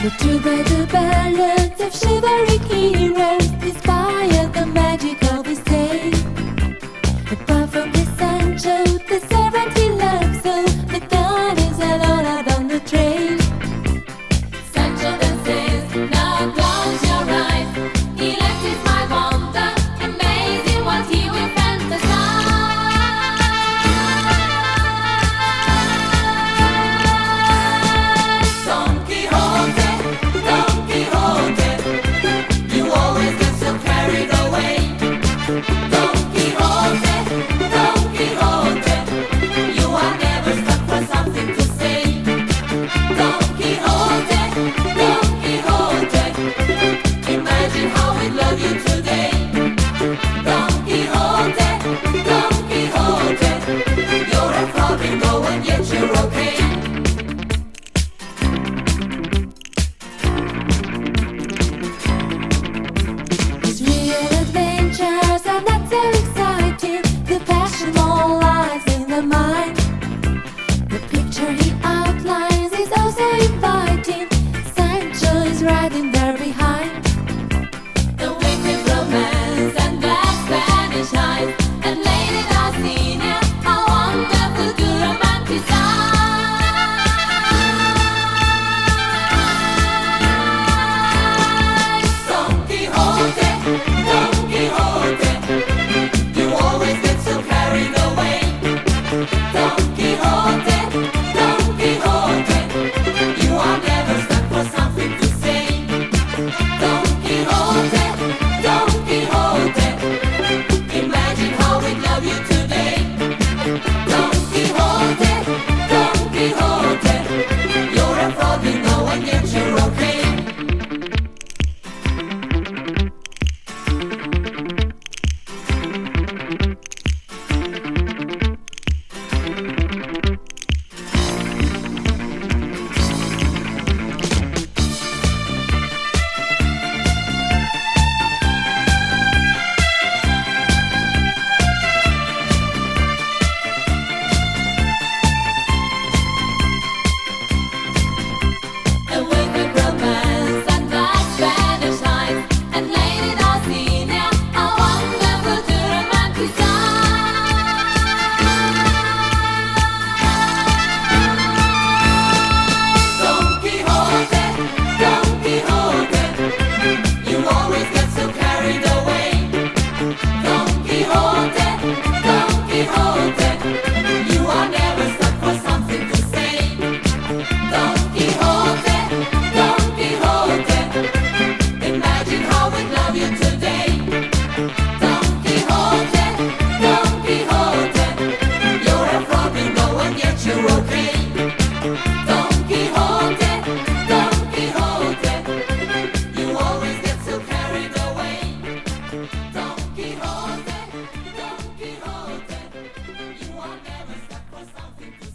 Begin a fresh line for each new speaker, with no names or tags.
To the balance of chivalric heroes inspire the magic of his tale. Apart from the Sancho, the servant he loves so, the gun is alone out on the trail. Sancho then says, now close your eyes. He left his mind wonder, amazing what he will fantasize. Don Quixote, Don Quixote, you always get so carried away. Don Quixote, Don Quixote, you are never stuck for something to say. Don Quixote, Don Quixote, imagine how we'd love you today. Don Quixote, Don Quixote, you're a flamingo and yet you're okay. His real adventures are not so exciting. The passion all lies in the mind. The picture he outlines is also inviting. Sancho is riding there behind. The wicked romance and black Spanish eyes and Lady Dulcinea are wonderful to romanticize. Don Quixote, Don Quixote, you always get so carried away. Don Quixote, Don Quixote, you are never stuck for something to say. Don Quixote, Don Quixote, imagine how we'd love you today. Don Quixote, Don Quixote, you're a fraud, you know, and yet you're okay. A wicked romance and black Spanish eyes and Lady Dulcinea are wonderful to romanticize. Don Quixote, Don Quixote, you always get so carried away. Don Quixote, Don Quixote, you are never stuck for something to say. Don Quixote, Don Quixote, imagine how we'd love you today. Don Quixote, Don Quixote, you're a flamingo and yet you're okay. Don Quixote, Don Quixote, you always get so carried away. Don Quixote, Don Quixote, you are never stuck for something to